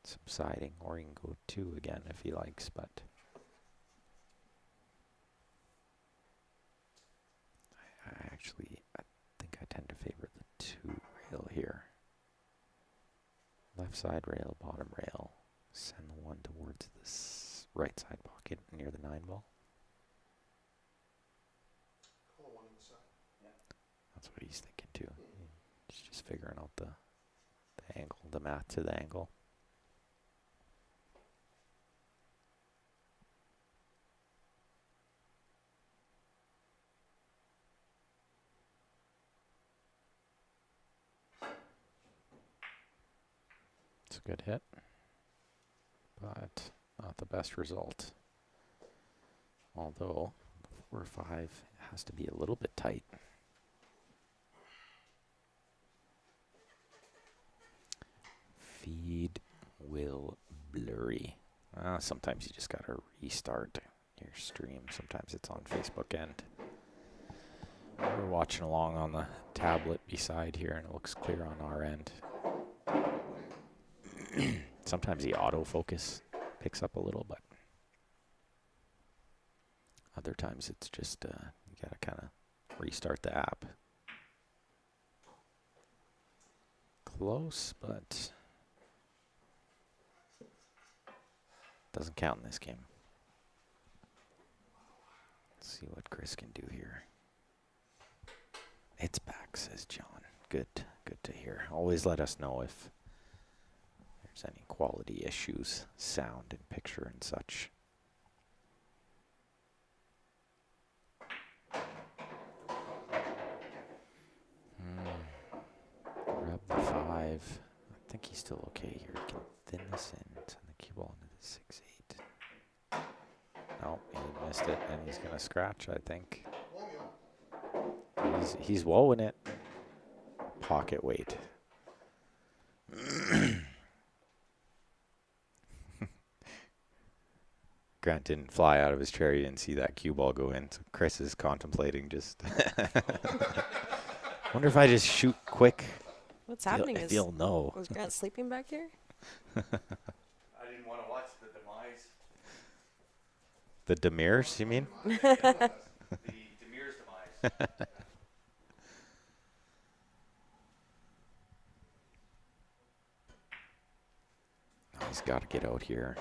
subsiding, or he can go 2 again if he likes, but I think I tend to favor the 2 rail here. Left side rail, bottom rail. Send the one towards this right side pocket near the 9 ball. Call the one on the side. That's what he's thinking too. He's just figuring out the angle, the math to the angle. It's a good hit, but not the best result. Although the 4 or 5 has to be a little bit tight. Feed will blurry. Sometimes you just gotta restart your stream. Sometimes it's on Facebook end. We're watching along on the tablet beside here and it looks clear on our end. Sometimes the autofocus picks up a little, but other times it's just you gotta kind of restart the app. Close, but doesn't count in this game. Let's see what Chris can do here. It's back, says John. Good to hear. Always let us know if there's any quality issues, sound and picture and such. Grab the 5. I think he's still okay here. He can thin this in, send the cue ball into the 6-8. No, he missed it, and he's gonna scratch, I think. He's woeing it. Pocket weight. Grant didn't fly out of his chair. He didn't see that cue ball go in. So Chris is contemplating just. Wonder if I just shoot quick. What's happening If is, you'll know. was Grant sleeping back here? I didn't want to watch the demise. The Demers, you mean? The Demers demise. Oh, he's got to get out here.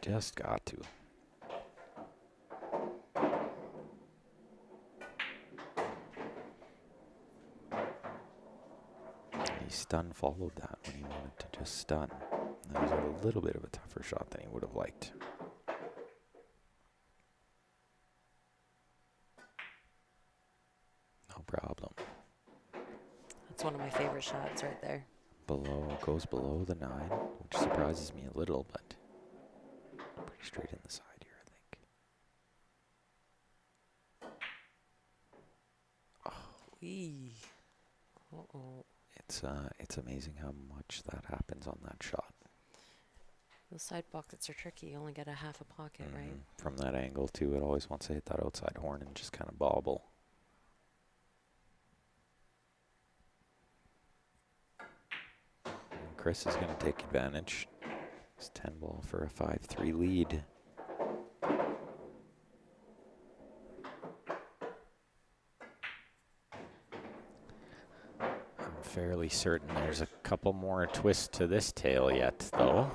Just got to. He stun followed that when he wanted to just stun. That was a little bit of a tougher shot than he would have liked. No problem. That's one of my favorite shots right there. Goes below the 9, which surprises me a little, but pretty straight in the side here, I think. Wee. Uh-oh. It's amazing how much that happens on that shot. Those side pockets are tricky. You only get a half a pocket, right? From that angle too, it always wants to hit that outside horn and just kind of bobble. And Chris is going to take advantage. It's 10 ball for a 5-3 lead. I'm fairly certain there's a couple more twists to this tail yet, though.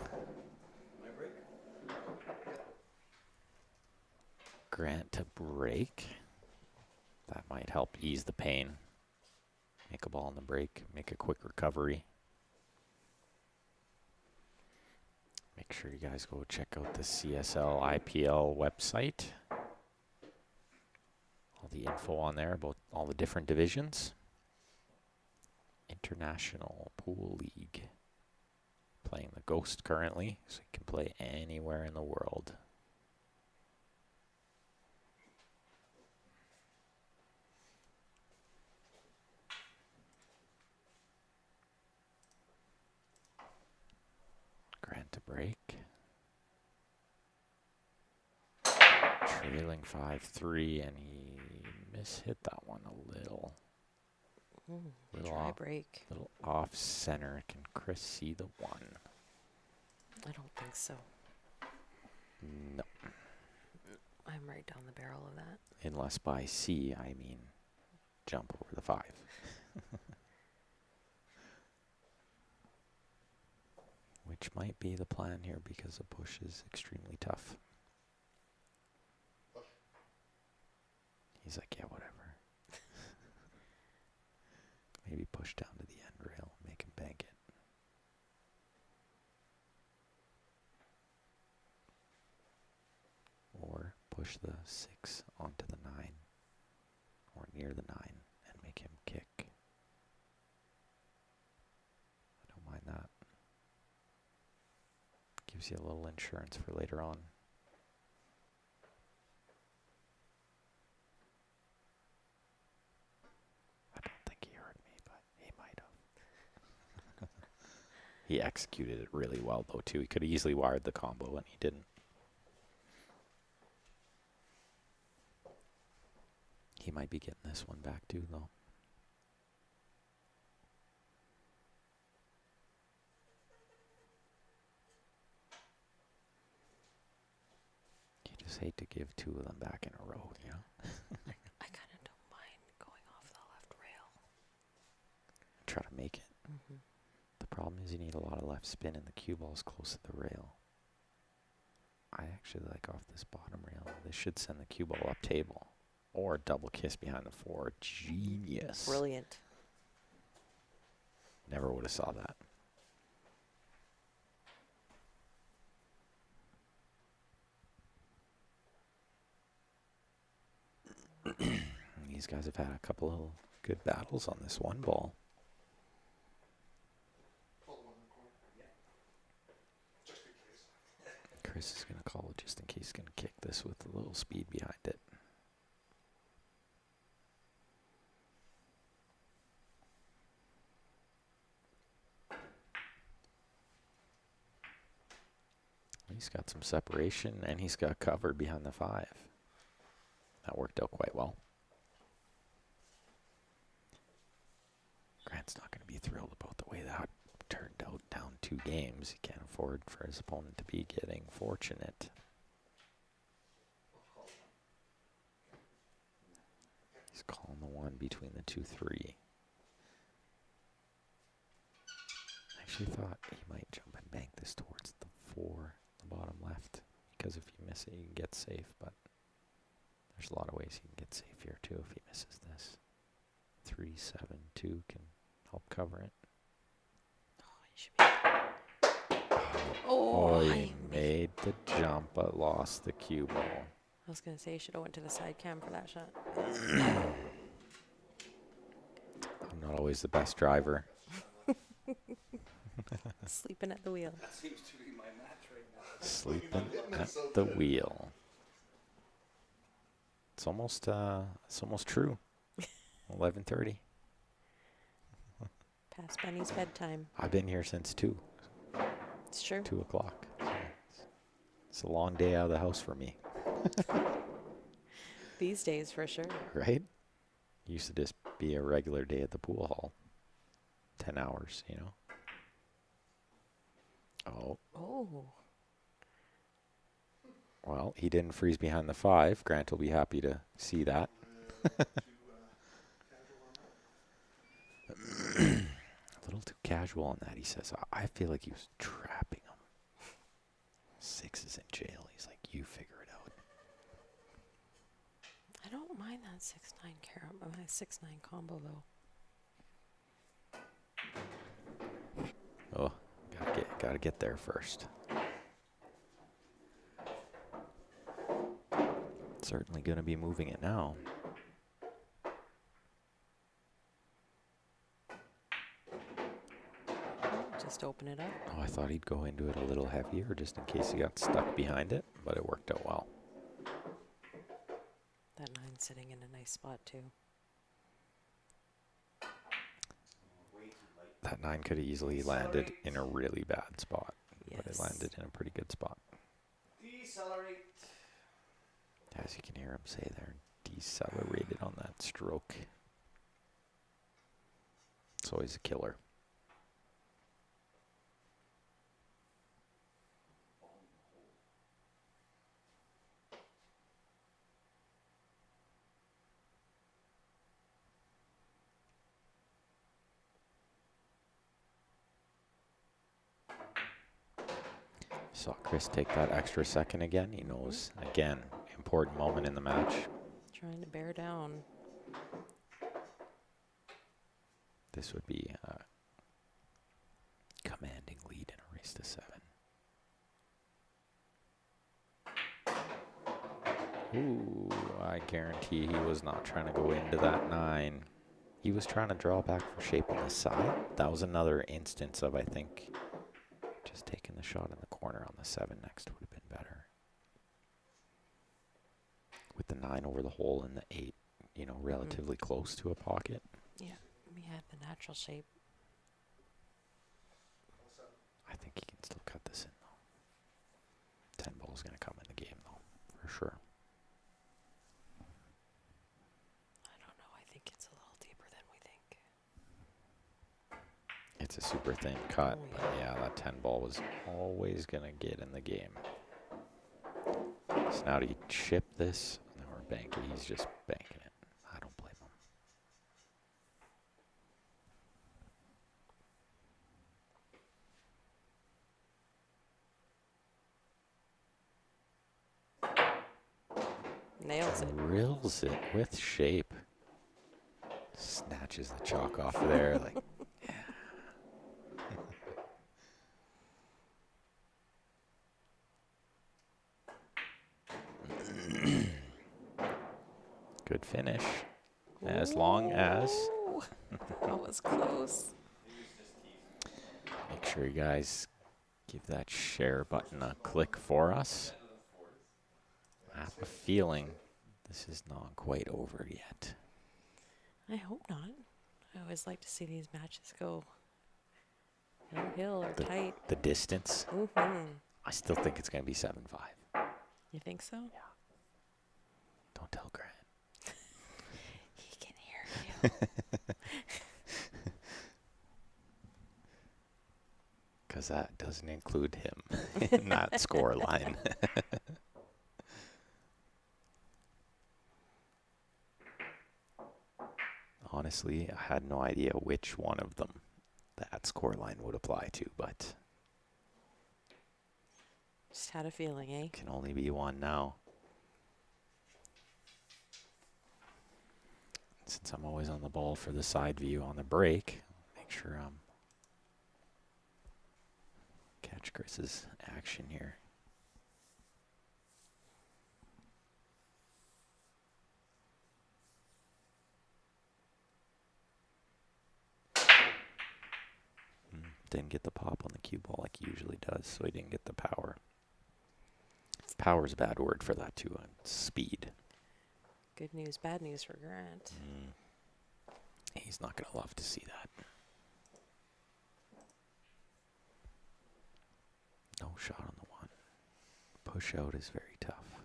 Grant to break. That might help ease the pain. Make a ball in the break, make a quick recovery. Make sure you guys go check out the CSL IPL website. All the info on there about all the different divisions. International Pool League. Playing the Ghost currently, so you can play anywhere in the world. Grant to break. Trailing 5-3, and he mishit that one a little. Little Try off, break. little off center. Can Chris see the one? I don't think so. No. I'm right down the barrel of that. Unless by C, I mean jump over the 5. Which might be the plan here because the push is extremely tough. He's like, yeah, whatever. Maybe push down to the end rail, make him bank it. Or push the 6 onto the 9, or near the 9, and make him kick. I don't mind that. Gives you a little insurance for later on. I don't think he heard me, but he might have. He executed it really well, though, too. He could have easily wired the combo, and he didn't. He might be getting this one back, too, though. You just hate to give 2 of them back in a row, you know? I kind of don't mind going off the left rail. Try to make it. Mm-hmm. The problem is you need a lot of left spin, and the cue ball's close to the rail. I actually like off this bottom rail. This should send the cue ball up table. Or double kiss behind the 4. Genius. Brilliant. Never would have saw that. These guys have had a couple of good battles on this one ball. Pull the one in the corner. Yeah. Just in case. Chris is going to call it just in case he's going to kick this with a little speed behind it. He's got some separation, and he's got cover behind the 5. That worked out quite well. Grant's not going to be thrilled about the way that turned out down 2 games. He can't afford for his opponent to be getting fortunate. He's calling the 1 between the 2-3. I actually thought he might jump and bank this towards the 4, the bottom left, because if you miss it, you can get safe, but there's a lot of ways you can get safe here too if he misses this. 3-7-2 can help cover it. Oh, He made the jump but lost the cue ball. I was going to say you should have went to the side cam for that shot. I'm not always the best driver. Sleeping at the wheel. That seems to be my match right now. Sleeping at the wheel. It's almost true. 11:30. Past Benny's bedtime. I've been here since 2. It's true. 2 o'clock. It's a long day out of the house for me, These days, for sure. right? Used to just be a regular day at the pool hall. 10 hours, you know. Oh, Oh. well, he didn't freeze behind the 5. Grant will be happy to see that. A little too casual on that, he says. I feel like he was trapping him. 6 is in jail. He's like, you figure it out. I don't mind that 6-9 my 6-9 combo though. Oh, gotta get there first. Certainly gonna be moving it now. Just open it up. Oh, I thought he'd go into it a little heavier just in case he got stuck behind it, but it worked out well. That 9's sitting in a nice spot too. That 9 could have easily landed in a really bad spot, but it Yes. landed in a pretty good spot. Decelerate. As you can hear him say, they're decelerated on that stroke. It's always a killer. Saw Chris take that extra second again. He knows, again, important moment in the match. Trying to bear down. This would be a commanding lead in a race to 7. Ooh, I guarantee he was not trying to go into that 9. He was trying to draw back for shape on the side. That was another instance of, I think, just taking the shot in the corner on the 7 next would have been better. With the 9 over the hole and the 8, you know, relatively close to a pocket. Yeah, we had the natural shape. I think he can still cut this in, though. 10 ball's going to come in the game, though, for sure. I don't know. I think it's a little deeper than we think. It's a super thin cut, Oh, but yeah, that 10 ball was always going to get in the game. So now do you chip this or bank it? He's just banking it. I don't blame him. Nails it. Drills it with shape. Snatches the chalk off of there. Like, good finish. As long as. Ooh, that was close. Make sure you guys give that share button a click for us. I have a feeling this is not quite over yet. I hope not. I always like to see these matches go hill or tight. The distance, Mm-hmm. I still think it's going to be 7-5. You think so? Don't tell Grant. He can hear you. Because that doesn't include him in that score line. Honestly, I had no idea which one of them that score line would apply to, but Just had a feeling, eh? can only be one now. Since I'm always on the ball for the side view on the break, make sure I'm catch Chris's action here. Didn't get the pop on the cue ball like he usually does, so he didn't get the power. Power's a bad word for that too. Speed. Good news, bad news for Grant. He's not going to love to see that. No shot on the 1. Push out is very tough.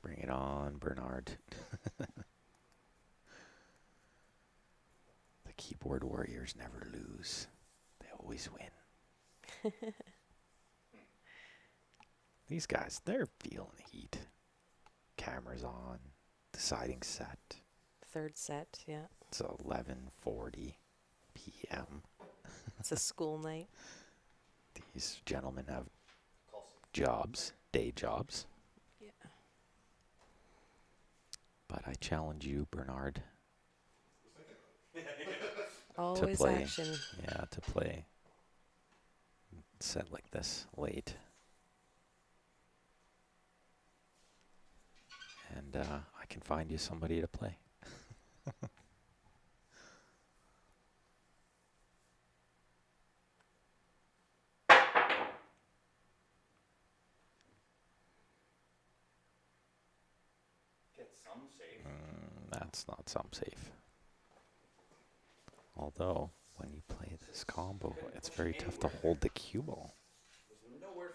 Bring it on, Bernard. The keyboard warriors never lose. They always win. These guys, they're feeling the heat. Cameras on. Deciding set. Third set, yeah. It's 11:40 p.m. It's a school night. These gentlemen have jobs, day jobs. Yeah. But I challenge you, Bernard, Always play. action. yeah, to play set like this late. And I can find you somebody to play. Get some safe. That's not some safe. Although, when you play this combo, it's very tough to hold the cue ball. There's nowhere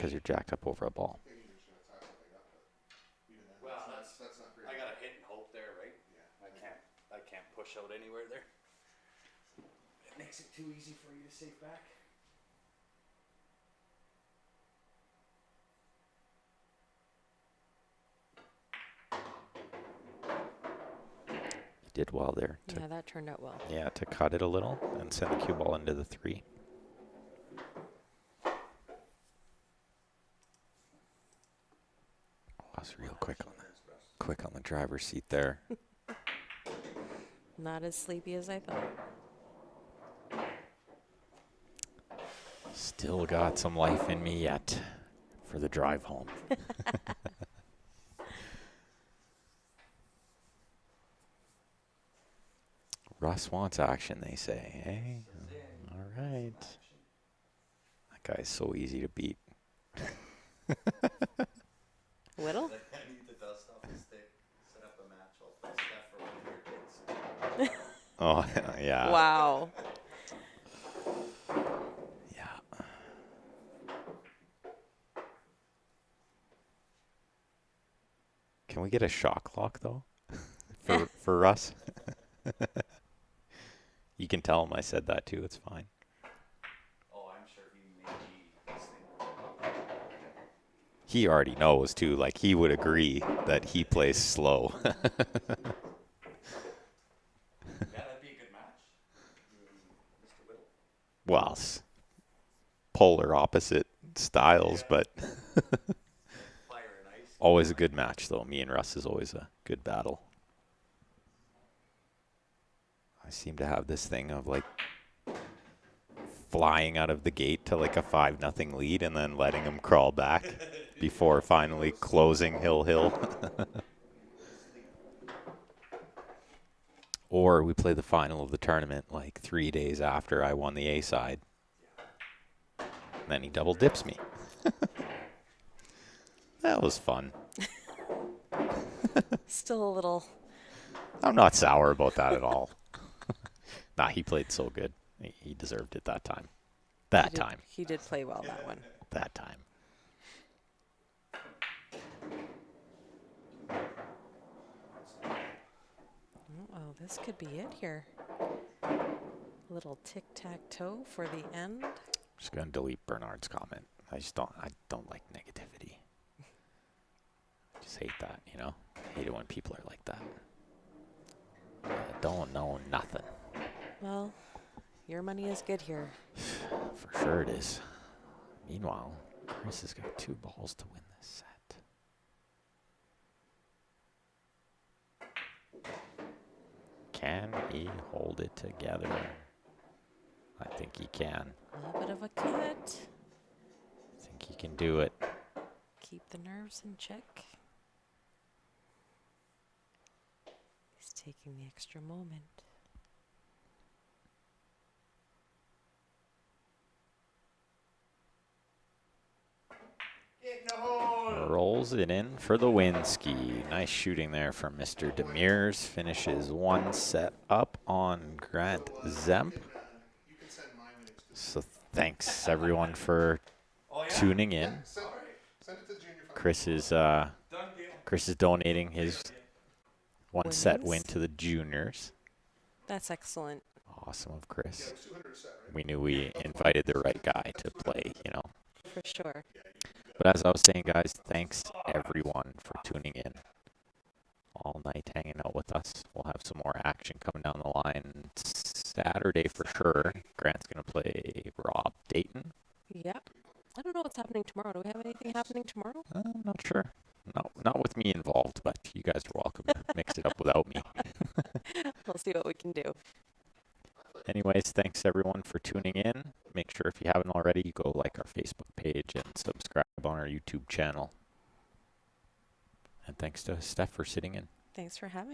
because you're jacked up over a ball. Thinking you're just gonna tie something up, but even then, Well, that's not great. I gotta hit and hope there, right? Yeah. I can't push out anywhere there. It makes it too easy for you to save back. You did well there. Yeah, that turned out well. To cut it a little and send the cue ball into the 3. Was real quick on the driver's seat there. Not as sleepy as I thought. Still got some life in me yet for the drive home. Russ wants action, they say. Hey, all right. That guy's so easy to beat. Whittle? I need the dust off the stick. Set up a match. I'll play Steph for one of your kids. Oh, yeah. Wow. Yeah. Can we get a shot clock, though, for Russ? You can tell him I said that, too. It's fine. Oh, I'm sure he may be listening. He already knows, too. Like, he would agree that he plays slow. Yeah, that'd be a good match. Mr. Whittle. Well, polar opposite styles, but Fire and ice. always a good match, though. Me and Russ is always a good battle. I seem to have this thing of, like, flying out of the gate to, like, a 5-0 lead and then letting him crawl back before finally closing hill. Or we play the final of the tournament, like, 3 days after I won the A side. And then he double dips me. That was fun. Still a little. I'm not sour about that at all. Nah, he played so good. He deserved it that time. He did play well that one. That time. Oh, this could be it here. Little tic-tac-toe for the end. Just gonna delete Bernard's comment. I don't like negativity. I just hate that, you know? I hate it when people are like that. Don't know nothing. Well, your money is good here. For sure it is. Meanwhile, Chris has got 2 balls to win this set. Can he hold it together? I think he can. A little bit of a cut. I think he can do it. Keep the nerves in check. He's taking the extra moment. Rolls it in for the win ski. Nice shooting there from Mr. Demers. Finishes 1 set up on Grant Zemp. You can send my winnings to So thanks everyone for tuning in. Send it to Junior Fund. Chris is donating his 1 set Winnings? win to the juniors. That's excellent. Awesome of Chris. It was 200 a set, right? We knew we invited the right guy to play, you know. For sure. But as I was saying, guys, thanks everyone for tuning in all night, hanging out with us. We'll have some more action coming down the line Saturday for sure. Grant's going to play Rob Dayton. Yep. I don't know what's happening tomorrow. Do we have anything happening tomorrow? I'm not sure. Not with me involved, but you guys are welcome to mix it up without me. We'll see what we can do. Anyways, thanks everyone for tuning in. Make sure if you haven't already, you go like our Facebook page and subscribe on our YouTube channel. And thanks to Steph for sitting in. Thanks for having